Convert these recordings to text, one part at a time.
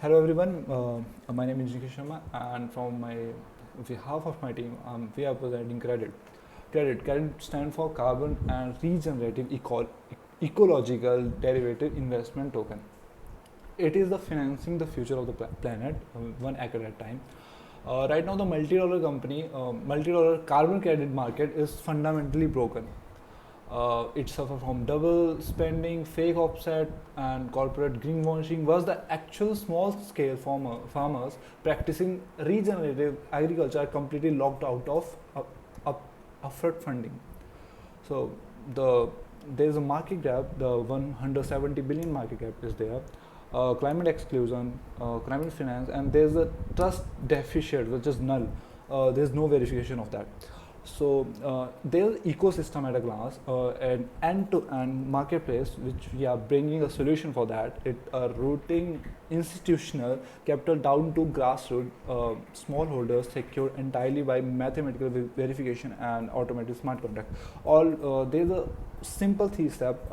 Hello everyone, my name is Jikesh Sharma and from my behalf of my team, we are presenting credit. Credit stands for Carbon and Regenerative Ecological Derivative Investment Token. It is the financing the future of the planet, one acre at a time. Right now, the multi-dollar carbon credit market is fundamentally broken. It suffers from double spending, fake offset, and corporate greenwashing. Was the actual small-scale farmers practicing regenerative agriculture are completely locked out of upfront funding? So the there is a market gap. The 170 billion market gap is there. Climate exclusion, climate finance, and there's a trust deficit which is null. There's no verification of that. So there's ecosystem at a glance, an end-to-end marketplace which we are bringing a solution for that. It routing institutional capital down to grassroots smallholders secured entirely by mathematical verification and automated smart contract. All there's a simple three-step.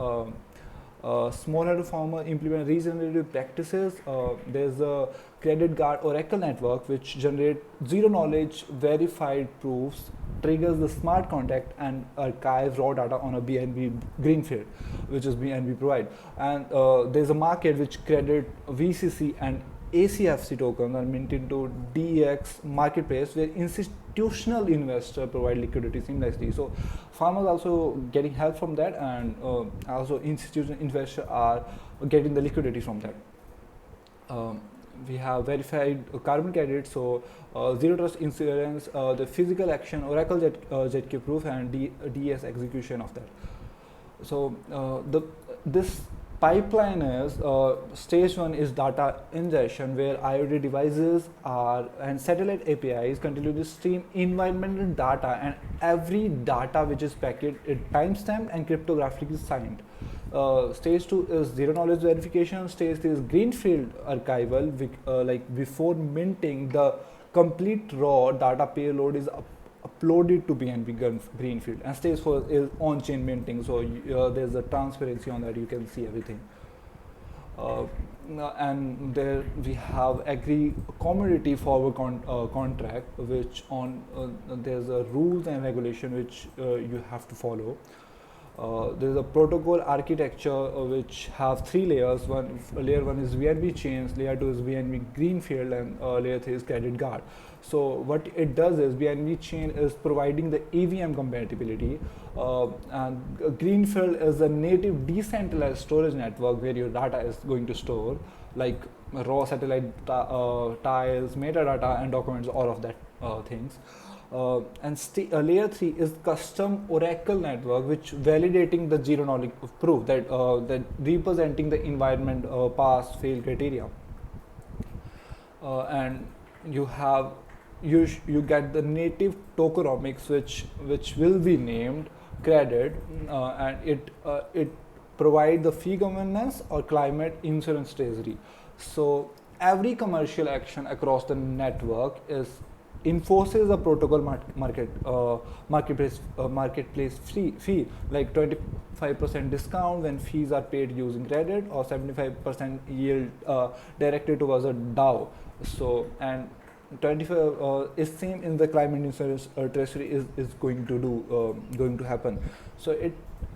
Smallholder farmer implement regenerative practices. There's a credit guard Oracle network which generate zero knowledge verified proofs, triggers the smart contract and archives raw data on a BNB greenfield, which is BNB provide. And there's a market which credit VCC and ACFC tokens are minted to DEX marketplace where institutional investor provide liquidity seamlessly. So farmers also getting help from that, and also institutional investors are getting the liquidity from that. We have verified carbon credit, so zero trust insurance, the physical action, Oracle ZK proof, and DS execution of that. So this pipeline is stage one is data ingestion, where IoT devices are and satellite APIs continue to stream environmental data, and every data which is packet it timestamped and cryptographically signed. Stage 2 is zero knowledge verification. Stage 3 is greenfield archival, like before minting, the complete raw data payload is uploaded to BNB greenfield. And stage 4 is on-chain minting, so there's a transparency on that, you can see everything. And there we have agree commodity forward contract, which on there's a rules and regulation which you have to follow. There is a protocol architecture which have three layers. Layer 1 is VNB chains, layer 2 is VNB greenfield, and layer 3 is credit guard. So what it does is VNB chain is providing the EVM compatibility, and greenfield is a native decentralized storage network where your data is going to store, like raw satellite tiles, metadata, and documents, all of that things. And layer 3 is custom Oracle network which validating the zero knowledge proof, that representing the environment pass fail criteria. And you get the native tokenomics which will be named credit, and it provide the fee governance or climate insurance treasury. So every commercial action across the network enforces a protocol marketplace fee, like 25% discount when fees are paid using credit, or 75% yield directed towards a DAO. So and 25 is same in the climate insurance treasury is going to happen. So it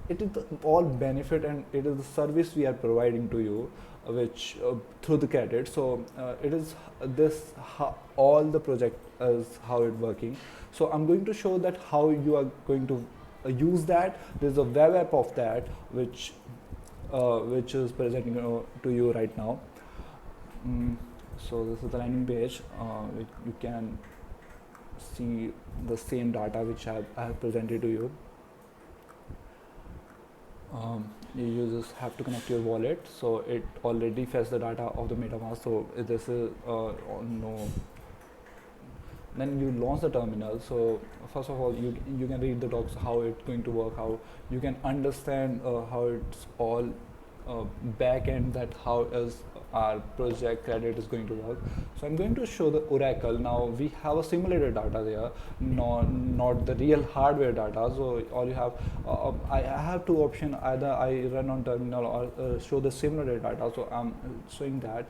is all benefit, and it is the service we are providing to you, which through the credit. So it is this how all the project is how it working. So I'm going to show that how you are going to use that. There's a web app of that which is presenting to you right now. So this is the landing page. You can see the same data which I have presented to you. You just have to connect your wallet, so it already fetches the data of the MetaMask. So this is no. Then you launch the terminal. So first of all, you can read the docs how it's going to work, how you can understand how it's all back end, that how is our project credit is going to work. So I'm going to show the Oracle. Now we have a simulated data there, not the real hardware data. So all you have, I have two options: either I run on terminal or show the simulated data. So I'm showing that.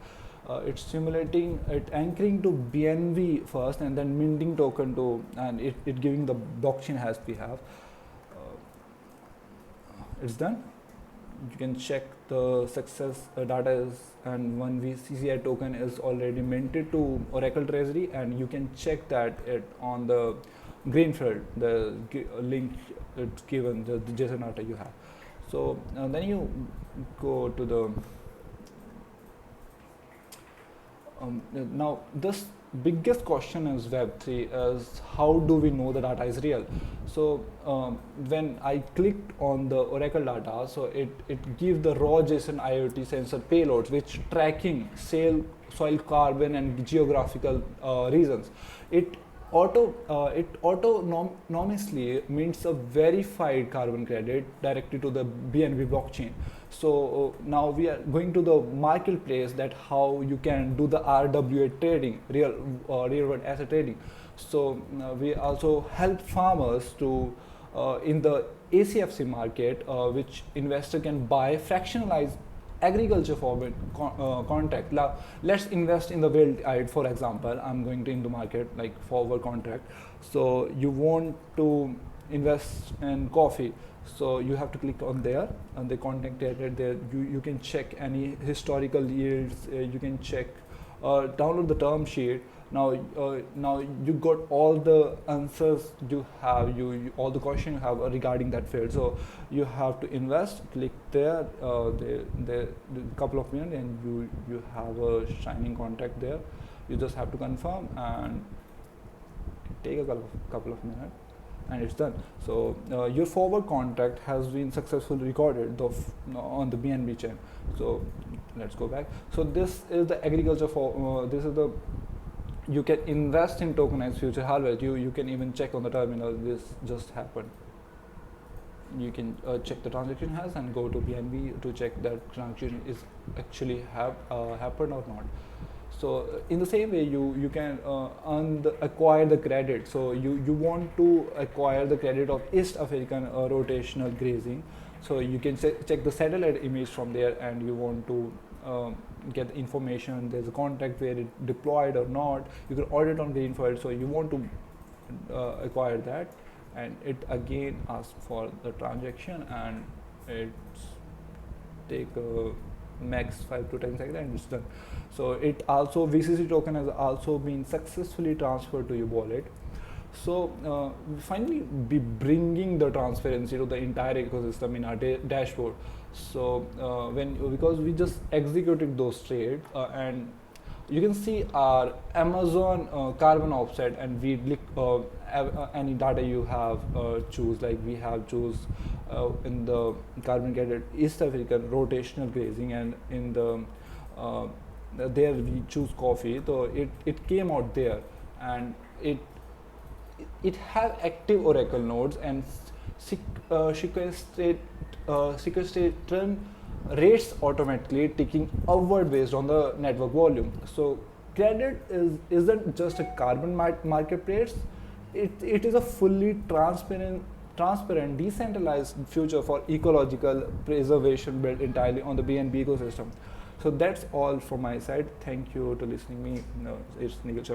It's simulating it anchoring to BNB first and then minting token to, and it giving the blockchain as we have. It's done. You can check the success data is, and one VCCI token is already minted to Oracle Treasury, and you can check that it on the Greenfield, the link it's given, the JSON data you have. So then you go to the now this biggest question is Web3 is how do we know the data is real? So when I clicked on the Oracle data, so it gives the raw JSON IoT sensor payloads which tracking soil carbon and geographical regions. It autonomously mints a verified carbon credit directly to the BNB blockchain. So now we are going to the marketplace, that how you can do the RWA trading, real world asset trading. So we also help farmers to in the ACFC market, which investor can buy fractionalized agriculture forward contract. Let's invest in the wild, for example. I'm going to into market like forward contract. So you want to invest in coffee, so you have to click on there, and the contact data there. You can check any historical yields. You can check, download the term sheet. Now you got all the answers you have, you all the questions you have regarding that field. So you have to invest, click there, the couple of minutes, and you have a shining contract there. You just have to confirm, and take a couple of minutes, and it's done. So your forward contract has been successfully recorded on the BNB chain. So let's go back. So this is the agriculture for this is the, you can invest in tokenized future harvest. You can even check on the terminal, this just happened. You can check the transaction has and go to BNB to check that transaction is actually happened or not. So in the same way, you can acquire the credit. So you want to acquire the credit of East African rotational grazing. So you can check the satellite image from there, and you want to get information. There's a contract where it deployed or not. You can audit on Greenfield. So you want to acquire that, and it again asks for the transaction, and it's take max 5 to 10 seconds, and it's done. So it also, VCC token has also been successfully transferred to your wallet. So finally be bringing the transparency to the entire ecosystem in our dashboard. So because we just executed those trades, and you can see our Amazon carbon offset, and we any data you have choose, like we have choose in the carbon credit East African rotational grazing, and in the there we choose coffee. So it came out there, and it have active Oracle nodes and sequestrated rates automatically ticking upward based on the network volume. So credit isn't just a carbon marketplace. It is a fully transparent, decentralized future for ecological preservation built entirely on the BNB ecosystem. So that's all from my side. Thank you to listening me. It's Nikhil Sharma.